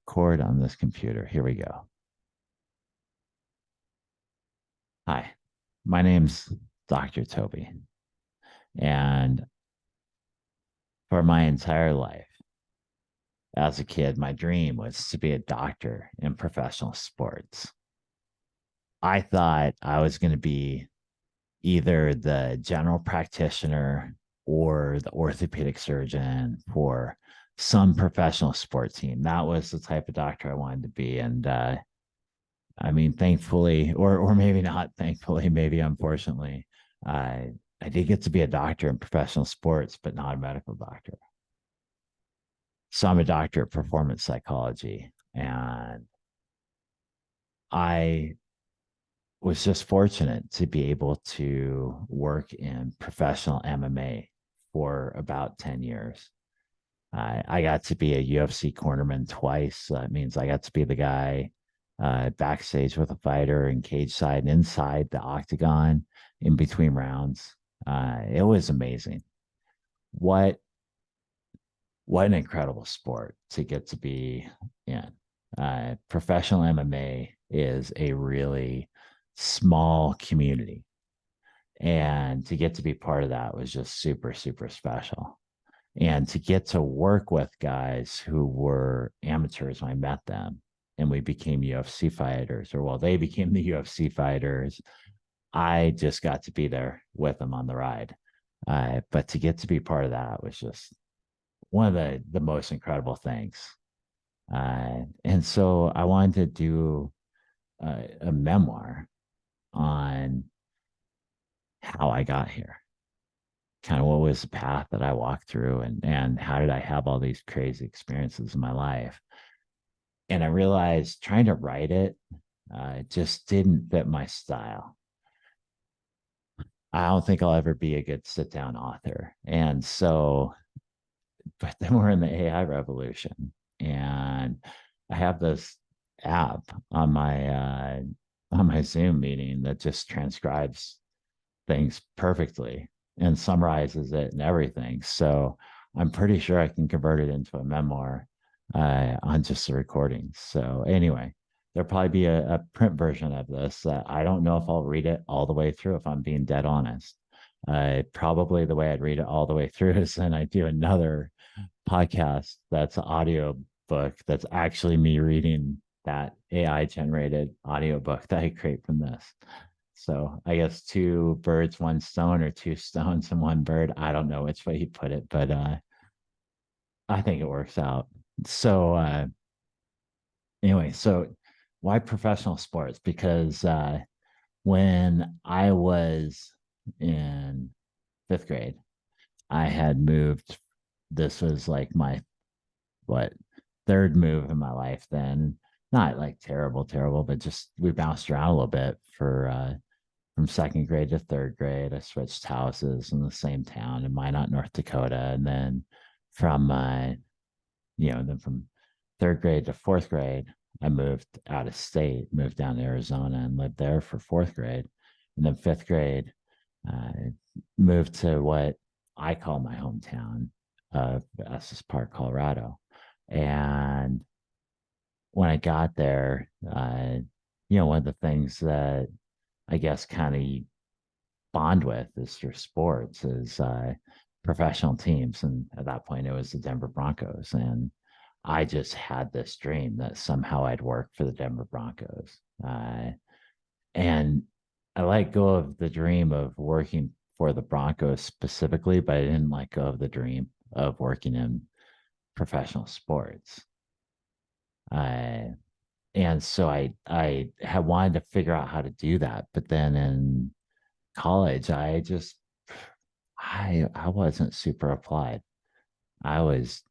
record on this computer. Here we go. Hi, my name's Dr. Toby. And for my entire life, as a kid, my dream was to be a doctor in professional sports. I thought I was going to be either the general practitioner or the orthopedic surgeon for some professional sport team. That was the type of doctor I wanted to be. And I mean, thankfully, or maybe not thankfully, maybe unfortunately, I I did get to be a doctor in professional sports, but not a medical doctor. So I'm a doctor of performance psychology, and I was just fortunate to be able to work in professional MMA for about 10 years. I got to be a UFC cornerman twice. So that means I got to be the guy backstage with a fighter and cage side and inside the octagon in between rounds. It was amazing. What what an incredible sport to get to be in. Professional MMA is a really small community, and to get to be part of that was just super, super special. And to get to work with guys who were amateurs when I met them and we became UFC fighters, or well, they became the UFC fighters. I just got to be there with them on the ride. But to get to be part of that was just one of the most incredible things. And so I wanted to do a memoir on how I got here, kind of what was the path that I walked through, and how did I have all these crazy experiences in my life. And I realized trying to write it just didn't fit my style. I don't think I'll ever be a good sit down author. And so, but then we're in the AI revolution, and I have this app on my Zoom meeting that just transcribes things perfectly and summarizes it and everything. So I'm pretty sure I can convert it into a memoir on just the recordings. So anyway, there'll probably be a print version of this. I don't know if I'll read it all the way through, if I'm being dead honest. Probably the way I'd read it all the way through is then I do another podcast that's an audio book that's actually me reading that AI generated audiobook that I create from this. So I guess two birds, one stone, or two stones and one bird. I don't know which way you put it, but I think it works out. So anyway, so why professional sports? Because when I was in fifth grade, I had moved. This was like my what third move in my life then. Not like terrible, terrible, but just we bounced around a little bit for from second grade to third grade. I switched houses in the same town in Minot, North Dakota. And then from then from third grade to fourth grade, I moved out of state, moved down to Arizona and lived there for fourth grade. And then fifth grade, I moved to what I call my hometown of Estes Park, Colorado. And when I got there, one of the things that I guess kind of bond with is through sports is professional teams. And at that point, it was the Denver Broncos. And I just had this dream that somehow I'd work for the Denver Broncos. And I let go of the dream of working for the Broncos specifically, but I didn't let go of the dream of working in professional sports. Uh, and so I had wanted to figure out how to do that, but then in college, I wasn't super applied. I was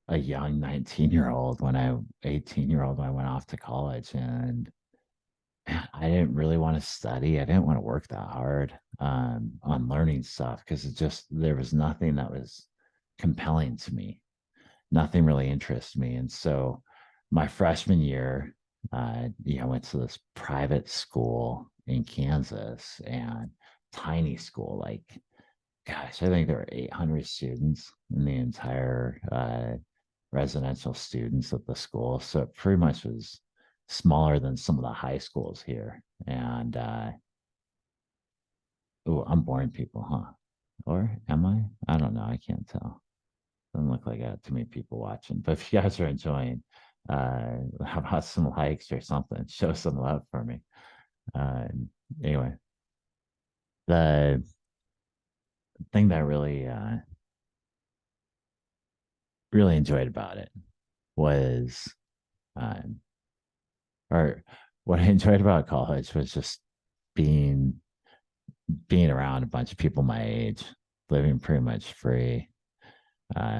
a young 19-year-old 18-year-old when I went off to college, and I didn't really want to study. I didn't want to work that hard on learning stuff because there was nothing that was compelling to me. Nothing really interested me. And so my freshman year, I went to this private school in Kansas, and tiny school, like, gosh, I think there were 800 students in the entire residential students at the school. So it pretty much was smaller than some of the high schools here. And oh, I'm boring people, huh? Or am I? I don't know. I can't tell. Doesn't look like I got too many people watching. But if you guys are enjoying, how about some likes or something? Show some love for me. Uh, anyway, the thing that I really enjoyed about it was, um, or what I enjoyed about college was just being being around a bunch of people my age, living pretty much free,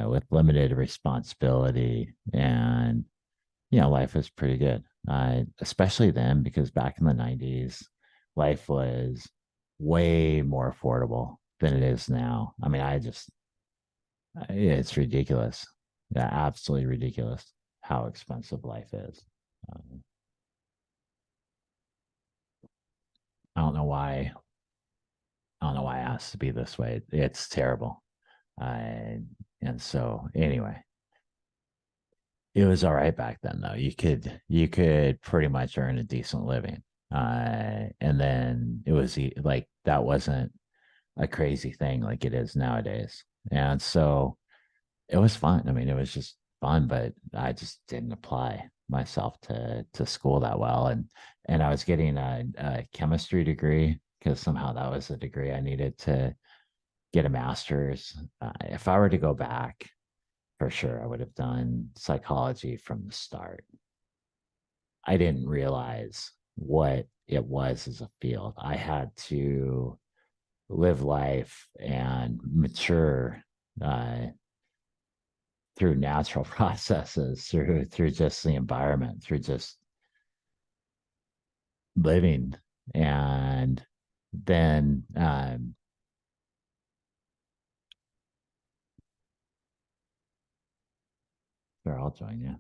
with limited responsibility, and life was pretty good. Especially then, because back in the '90s, life was way more affordable than it is now. I mean, it's ridiculous. Yeah, absolutely ridiculous how expensive life is. Um, I don't know why. I don't know why it has to be this way. It's terrible. Uh, and so, anyway, it was all right back then, though. You could pretty much earn a decent living. And then it was like that wasn't a crazy thing like it is nowadays. And so it was fun. I mean, it was just fun, but I just didn't apply myself to school that well. And I was getting a chemistry degree because somehow that was a degree I needed to get a master's. If I were to go back, for sure, I would have done psychology from the start. I didn't realize what it was as a field. I had to live life and mature, uh, through natural processes, through just the environment, through just living. And then sure, I'll join you.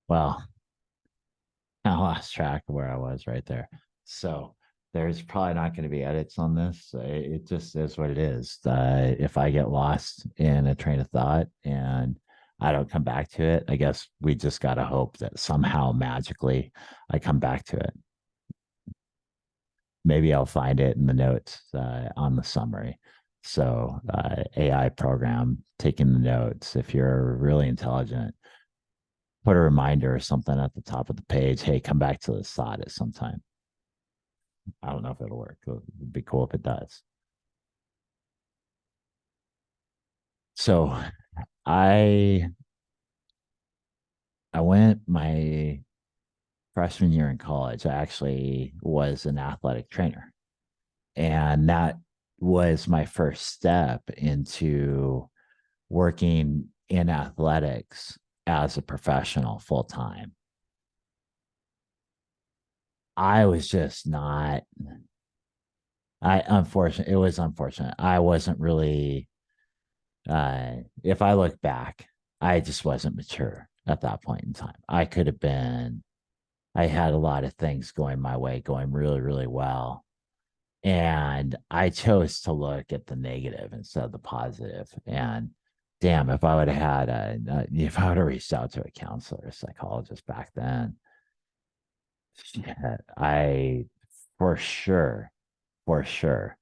Well, I lost track of where I was right there. So there's probably not going to be edits on this. It just is what it is. If I get lost in a train of thought and I don't come back to it, I guess we just got to hope that somehow magically I come back to it. Maybe I'll find it in the notes on the summary. So, AI program taking the notes. If you're really intelligent, put a reminder or something at the top of the page. Hey, come back to this thought at some time. I don't know if it'll work. It'd be cool if it does. So I I went my freshman year in college. I actually was an athletic trainer, and that was my first step into working in athletics as a professional full time. I was just not. It was unfortunate. I wasn't really if I look back, I just wasn't mature at that point in time. I had a lot of things going my way, going really, really well. And I chose to look at the negative instead of the positive. And damn, if I would have if I would have reached out to a counselor, a psychologist back then, shit, for sure, for sure,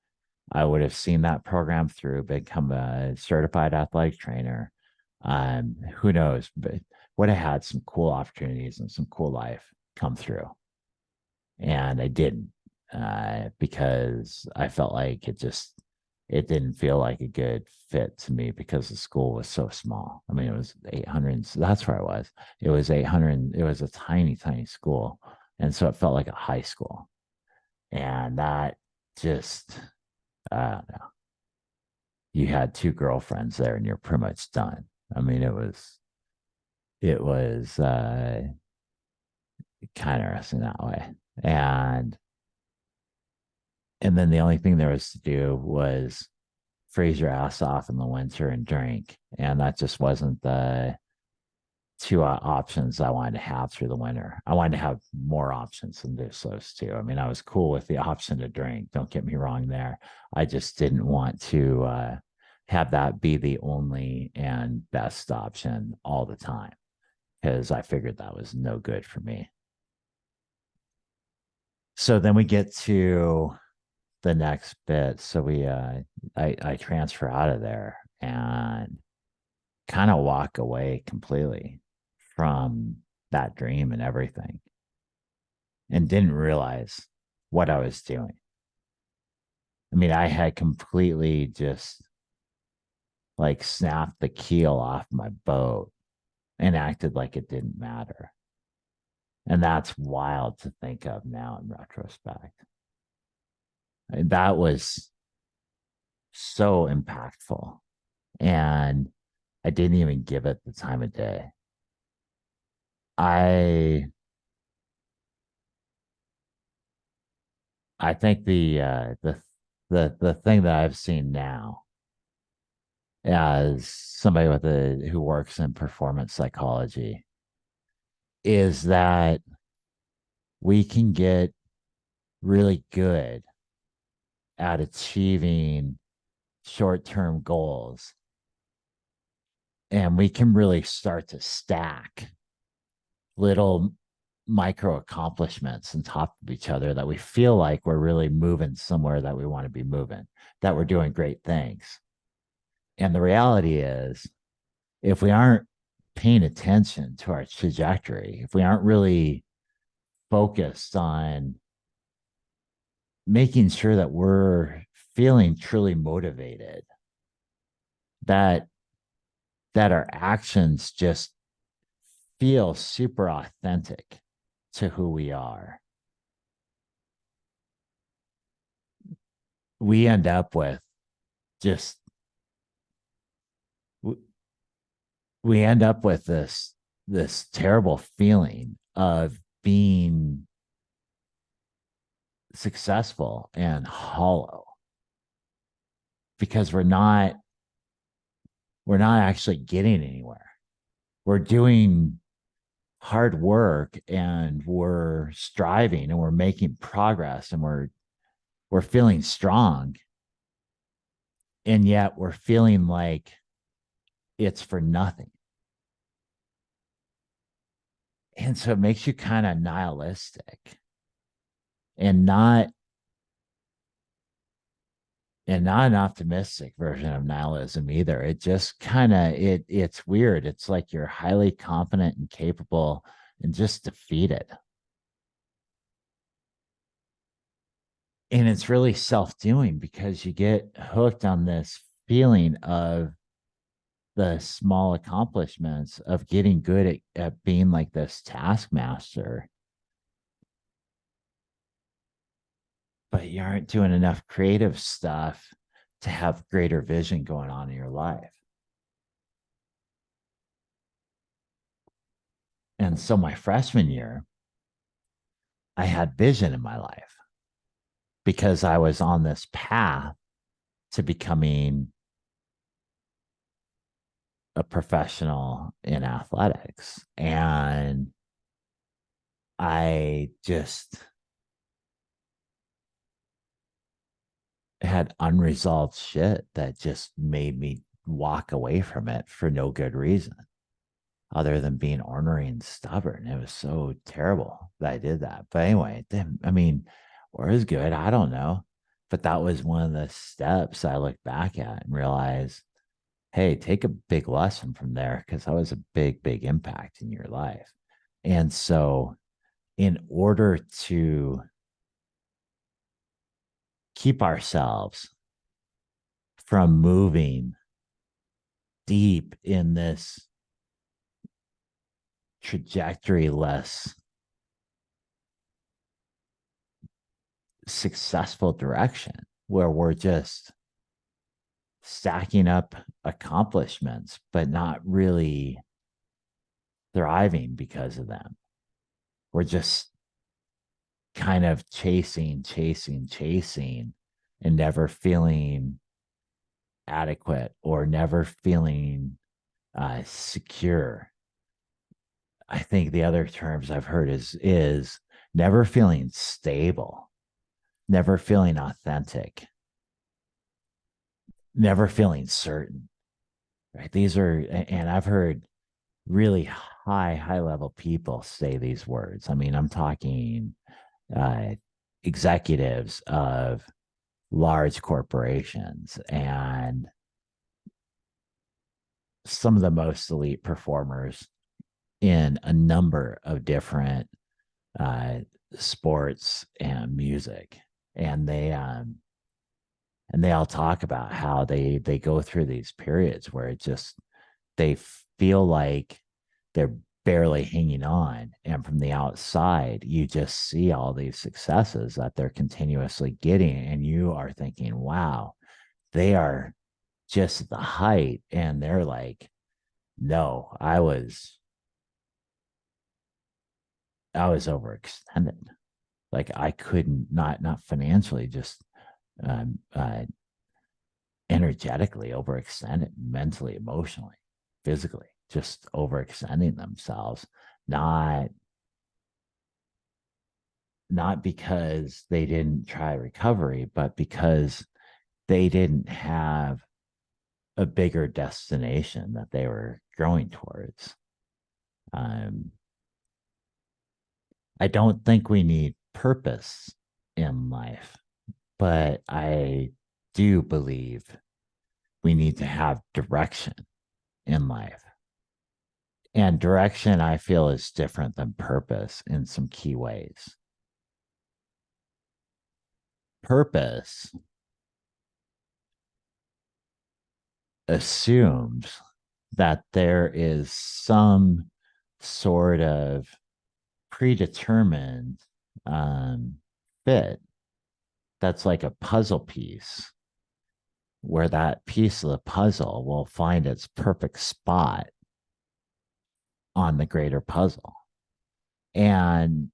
I would have seen that program through, become a certified athletic trainer. Who knows, but would have had some cool opportunities and some cool life come through. And I didn't, because I felt like it didn't feel like a good fit to me because the school was so small. I mean, it was 800. That's where I was. It was 800. It was a tiny, tiny school. And so it felt like a high school. And that just, I don't know. you had two girlfriends there and you're pretty much done. I mean, it was kind of interesting that way. And and then the only thing there was to do was freeze your ass off in the winter and drink. And that just wasn't the two options I wanted to have through the winter. I wanted to have more options than just those two. I mean, I was cool with the option to drink. Don't get me wrong there. I just didn't want to have that be the only and best option all the time because I figured that was no good for me. So then we get to the next bit. So I transfer out of there and kind of walk away completely from that dream and everything and didn't realize what I was doing. I mean, I had completely just like snapped the keel off my boat and acted like it didn't matter. And that's wild to think of now in retrospect. And that was so impactful. And I didn't even give it the time of day. I I think the thing that I've seen now as somebody with a who works in performance psychology is that we can get really good at achieving short-term goals and we can really start to stack little micro accomplishments on top of each other that we feel like we're really moving somewhere that we want to be moving, that we're doing great things. And the reality is, if we aren't paying attention to our trajectory, if we aren't really focused on making sure that we're feeling truly motivated, that our actions just feel super authentic to who we are, we end up with just we end up with this terrible feeling of being successful and hollow because we're not actually getting anywhere. We're doing hard work and we're striving and we're making progress and we're feeling strong, and yet we're feeling like it's for nothing. And so it makes you kind of nihilistic and not an optimistic version of nihilism either. It just kind of it's weird. It's like you're highly confident and capable and just defeated. And it's really self-doing because you get hooked on this feeling of the small accomplishments of getting good at being like this taskmaster, but you aren't doing enough creative stuff to have greater vision going on in your life. And so my freshman year, I had vision in my life because I was on this path to becoming a professional in athletics. And I just had unresolved shit that just made me walk away from it for no good reason other than being ornery and stubborn. It was so terrible that I did that. But anyway, then, I mean, or is good. I don't know. But that was one of the steps I look back at and realize, hey, take a big lesson from there because that was a big, big impact in your life. And so, in order to keep ourselves from moving deep in this trajectory less successful direction where we're just stacking up accomplishments, but not really thriving because of them. We're just kind of chasing, and never feeling adequate or never feeling secure. I think the other terms I've heard is never feeling stable, never feeling authentic, never feeling certain. Right? These are, and I've heard really high level people say these words. I mean, I'm talking uh, executives of large corporations and some of the most elite performers in a number of different uh, sports and music, and they all talk about how they go through these periods where it just they feel like they're barely hanging on, and from the outside you just see all these successes that they're continuously getting, and you are thinking, wow, they are just at the height, and they're like, no, I was overextended. Like I couldn't, not financially, just um, uh, energetically overextended, mentally, emotionally, physically, just overextending themselves. Not not because they didn't try recovery, but because they didn't have a bigger destination that they were growing towards. Um, I don't think we need purpose in life, but I do believe we need to have direction in life. And direction, I feel, is different than purpose in some key ways. Purpose assumes that there is some sort of predetermined um, fit that's like a puzzle piece, where that piece of the puzzle will find its perfect spot on the greater puzzle. And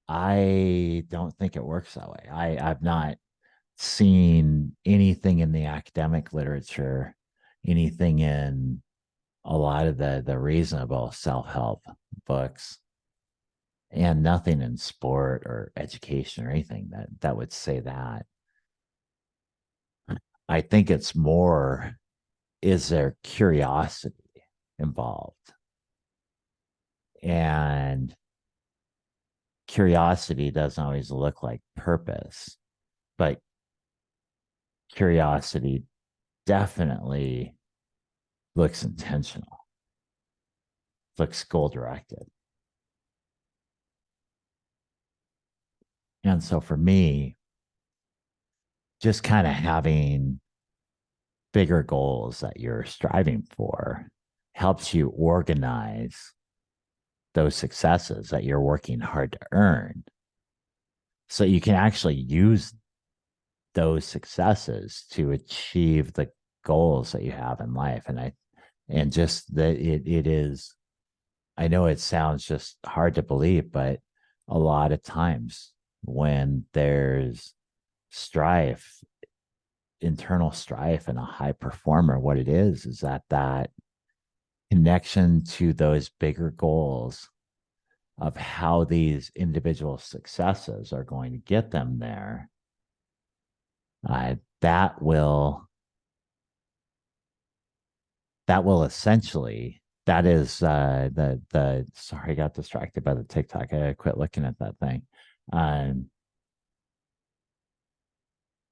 I don't think it works that way. I've not seen anything in the academic literature, anything in a lot of the reasonable self-help books, and nothing in sport or education or anything that would say that. I think it's more, is there curiosity involved? And curiosity doesn't always look like purpose, but curiosity definitely looks intentional, looks goal directed. And so for me, just kind of having bigger goals that you're striving for helps you organize those successes that you're working hard to earn, so you can actually use those successes to achieve the goals that you have in life. And just that it is, I know it sounds just hard to believe, but a lot of times when there's strife, internal strife in a high performer, what it is that connection to those bigger goals of how these individual successes are going to get them there. That will essentially, that is the sorry, I got distracted by the TikTok. I quit looking at that thing. Um,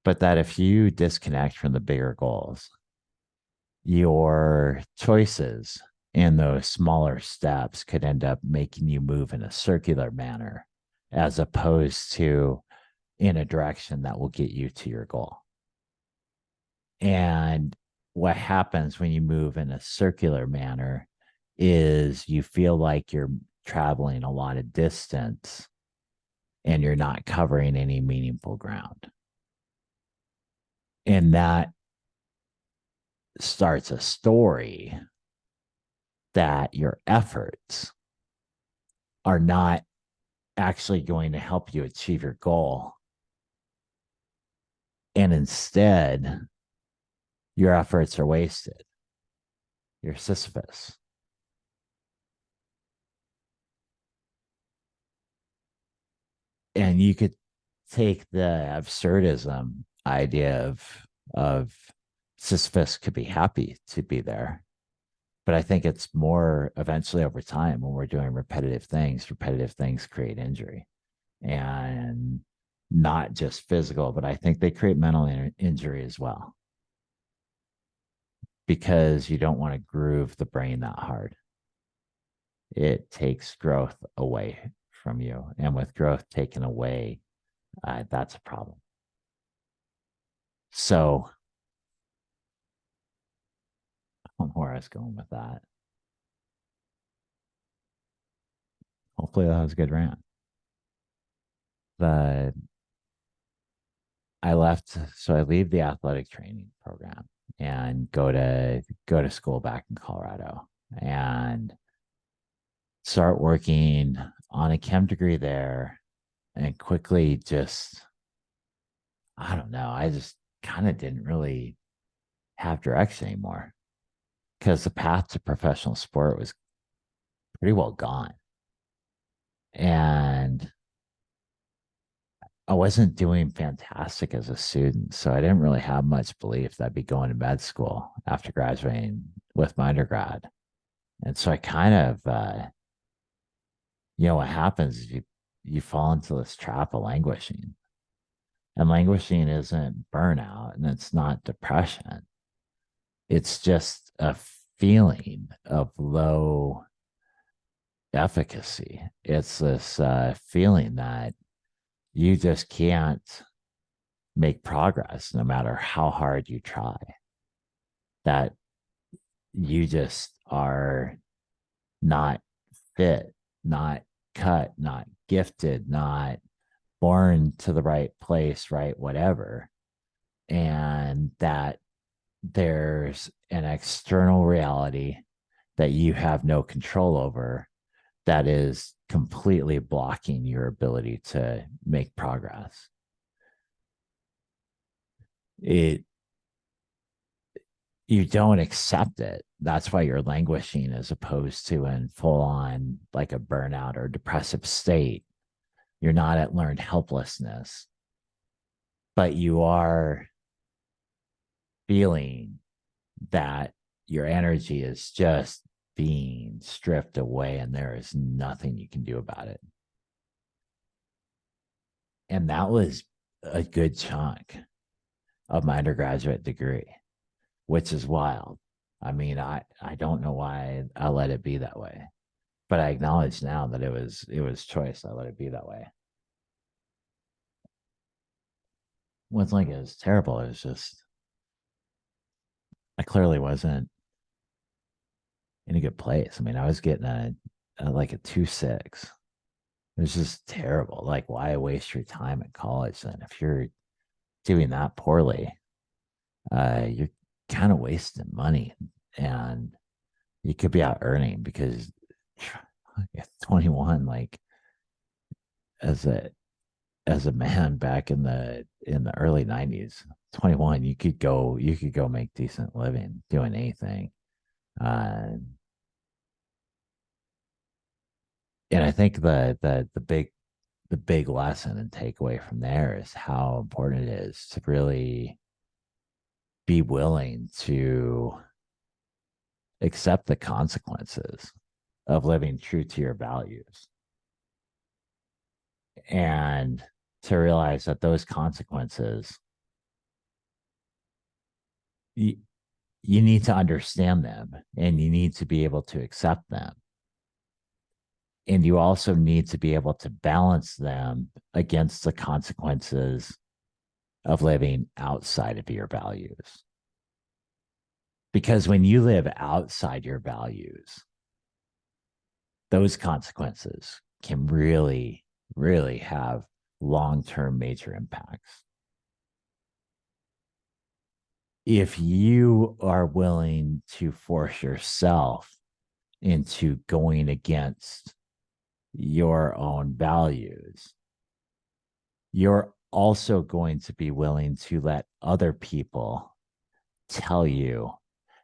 but that if you disconnect from the bigger goals, your choices in those smaller steps could end up making you move in a circular manner as opposed to in a direction that will get you to your goal. And what happens when you move in a circular manner is you feel like you're traveling a lot of distance and you're not covering any meaningful ground. And that starts a story that your efforts are not actually going to help you achieve your goal. And instead, your efforts are wasted. You're Sisyphus. And you could take the absurdism idea of Sisyphus could be happy to be there. But I think it's more eventually over time when we're doing repetitive things create injury, and not just physical, but I think they create mental injury as well, because you don't want to groove the brain that hard. It takes growth away from you. And with growth taken away, that's a problem. So, I don't know where I was going with that. Hopefully, that was a good rant. The I left, so I leave the athletic training program and go to school back in Colorado and start working on a chem degree there, and quickly just, I don't know, I just kind of didn't really have direction anymore, because the path to professional sport was pretty well gone. And I wasn't doing fantastic as a student. So I didn't really have much belief that I'd be going to med school after graduating with my undergrad. And so I kind of, what happens is you fall into this trap of languishing. And languishing isn't burnout and it's not depression. It's just a feeling of low efficacy. It's this feeling that you just can't make progress no matter how hard you try, that you just are not fit, not cut, not gifted, not born to the right place, right, whatever. And that there's an external reality that you have no control over that is completely blocking your ability to make progress. It You don't accept it. That's why you're languishing as opposed to in full on like a burnout or depressive state. You're not at learned helplessness, but you are feeling that your energy is just being stripped away and there is nothing you can do about it. And that was a good chunk of my undergraduate degree, which is wild. I mean, I don't know why I let it be that way, but I acknowledge now that it was choice. I let it be that way. What's like it was terrible. It was just I clearly wasn't in a good place. I mean, I was getting like a 2.6. It was just terrible. Like, why waste your time at college then? If you're doing that poorly, you're kind of wasting money, and you could be out earning because at 21, like as a man back in the early 90s, 21, you could go make decent living doing anything. Uh, and I think the big lesson and takeaway from there is how important it is to really be willing to accept the consequences of living true to your values, and to realize that those consequences, you, you need to understand them and you need to be able to accept them. And you also need to be able to balance them against the consequences of living outside of your values. Because when you live outside your values, those consequences can really, really have long term major impacts. if you are willing to force yourself into going against your own values, you're also going to be willing to let other people tell you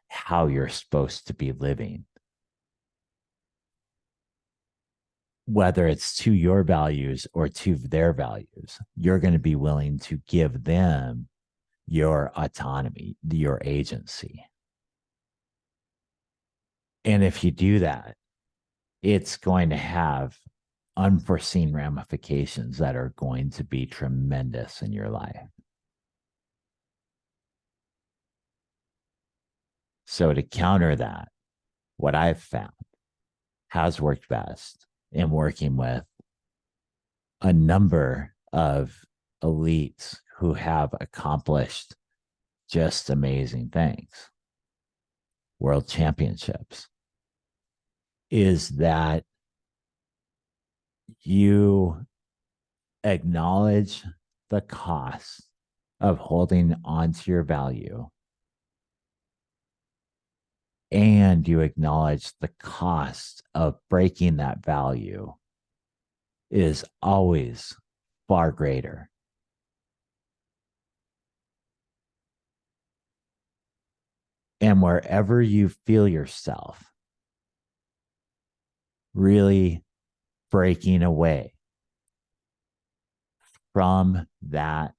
how you're supposed to be living, whether it's to your values or to their values. You're going to be willing to give them your autonomy, your agency. And if you do that, it's going to have unforeseen ramifications that are going to be tremendous in your life. So, to counter that, what I've found has worked best in working with a number of elites who have accomplished just amazing things, world championships, is that you acknowledge the cost of holding onto your value, and you acknowledge the cost of breaking that value is always far greater. And wherever you feel yourself really breaking away from that,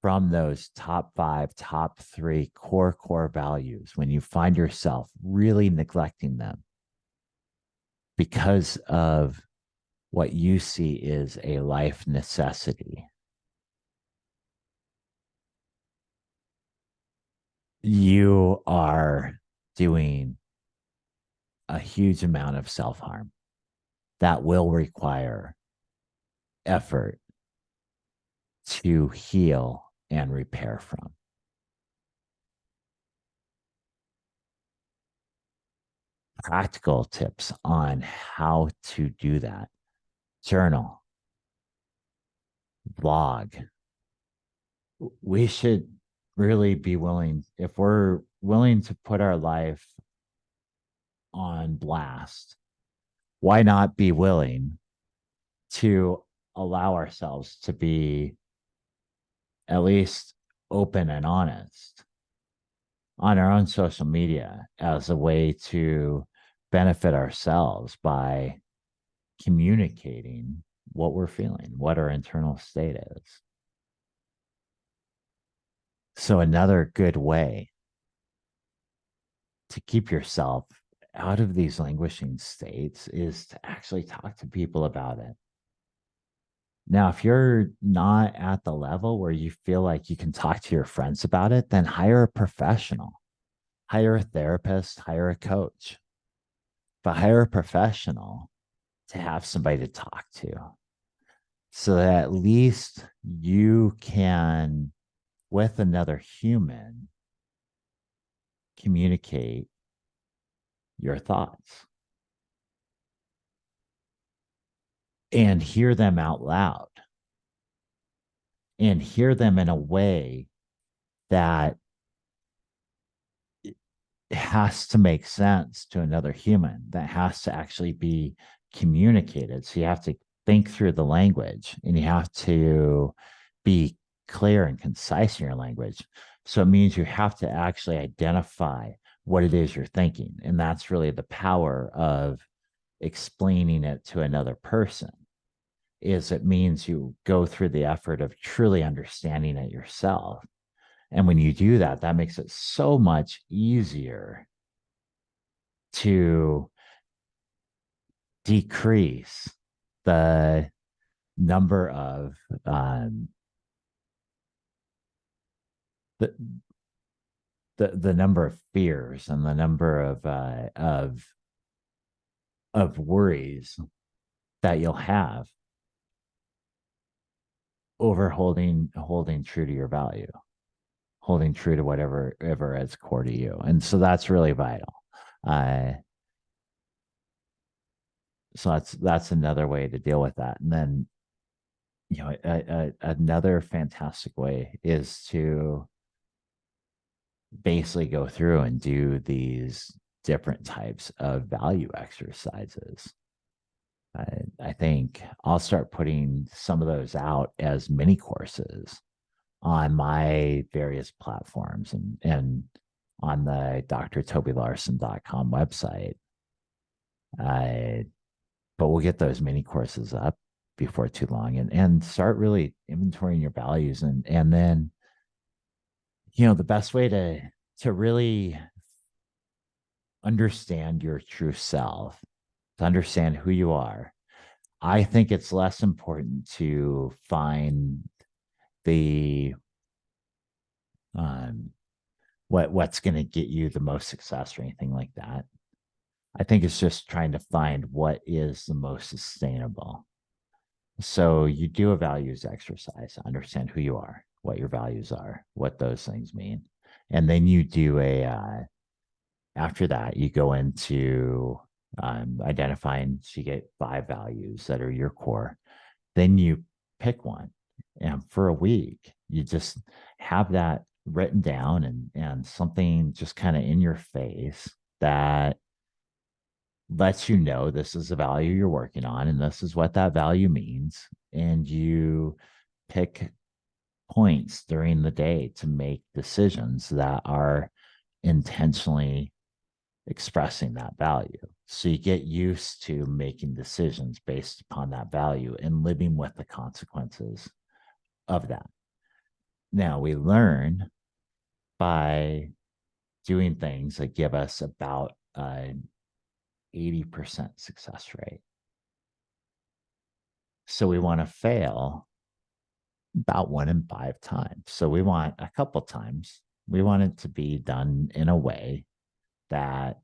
from those top 5, top 3 core values, when you find yourself really neglecting them because of what you see is a life necessity, you are doing a huge amount of self harm that will require effort to heal and repair from. Practical tips on how to do that: journal, blog. We should really be willing, if we're willing to put our life on blast, why not be willing to allow ourselves to be at least open and honest on our own social media as a way to benefit ourselves by communicating what we're feeling, what our internal state is. So, another good way to keep yourself out of these languishing states is to actually talk to people about it. Now, if you're not at the level where you feel like you can talk to your friends about it, then hire a professional, hire a therapist, hire a coach, but hire a professional to have somebody to talk to so that at least you can, with another human, communicate your thoughts and hear them out loud and hear them in a way that has to make sense to another human, that has to actually be communicated. So you have to think through the language and you have to be clear and concise in your language. So it means you have to actually identify what it is you're thinking. And that's really the power of explaining it to another person, is it means you go through the effort of truly understanding it yourself. And when you do that, that makes it so much easier to decrease the number of the the number of fears and the number of worries that you'll have over holding true to your value, holding true to whatever ever is core to you. And so that's really vital. Uh, so that's another way to deal with that. And then, another fantastic way is to basically go through and do these different types of value exercises. I think I'll start putting some of those out as mini courses on my various platforms and on the drtobylarson.com website. Uh, but we'll get those mini courses up before too long and start really inventorying your values. And then, the best way to really understand your true self, to understand who you are, I think it's less important to find the um, what's going to get you the most success or anything like that. I think it's just trying to find what is the most sustainable. So you do a values exercise, understand who you are, what your values are, what those things mean, and then you do a after that you go into identifying. So you get 5 values that are your core. Then you pick one, and for a week you just have that written down and something just kind of in your face that lets you know this is the value you're working on and this is what that value means. And you pick points during the day to make decisions that are intentionally expressing that value. So you get used to making decisions based upon that value and living with the consequences of that. Now we learn by doing things that give us about 80% success rate. So we want to fail about 1 in 5 times. So we want a couple times. We want it to be done in a way that,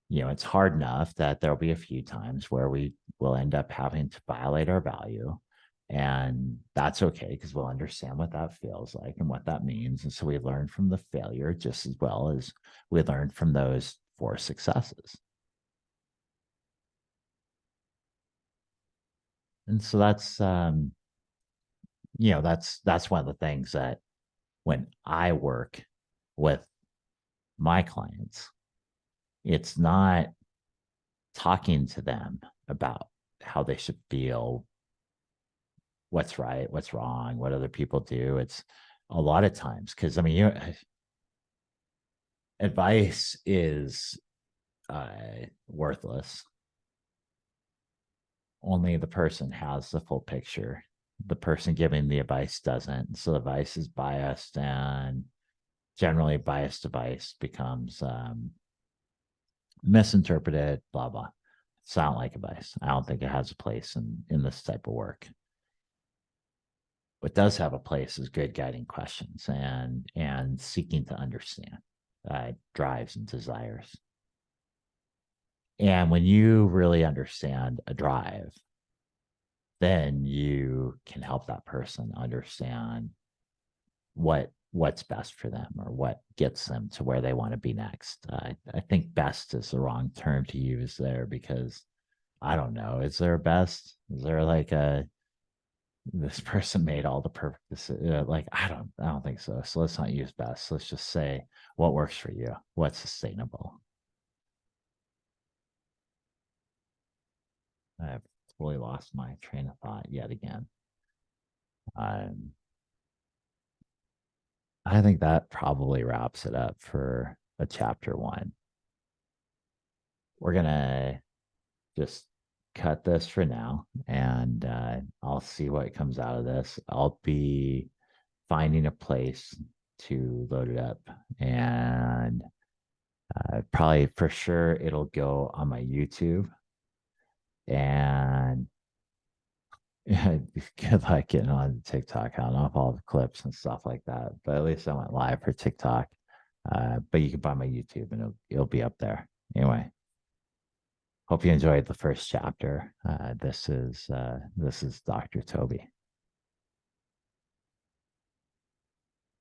it's hard enough that there'll be a few times where we will end up having to violate our value. And that's okay because we'll understand what that feels like and what that means. And so we learn from the failure just as well as we learn from those 4 successes. And so that's one of the things that when I work with my clients, it's not talking to them about how they should feel, what's right, what's wrong, what other people do. It's a lot of times because advice is worthless. Only the person has the full picture. The person giving the advice doesn't. So the advice is biased, and generally biased advice becomes misinterpreted, blah, blah. Sound like advice. I don't think it has a place in this type of work. What does have a place is good guiding questions and seeking to understand drives and desires. And when you really understand a drive, then you can help that person understand what's best for them or what gets them to where they want to be next. I think best is the wrong term to use there because I don't know. Is there a best? Is there like a this person made all the perfect like I don't think so. So let's not use best. Let's just say what works for you, what's sustainable. I've totally lost my train of thought yet again. Um, I think that probably wraps it up for a chapter 1. We're gonna just cut this for now, and I'll see what comes out of this. I'll be finding a place to load it up, and probably for sure it'll go on my YouTube. And good luck getting on TikTok. I don't know if all the clips and stuff like that, but at least I went live for TikTok. But you can buy my YouTube and it'll be up there. Anyway, hope you enjoyed the first chapter. This is Dr. Toby.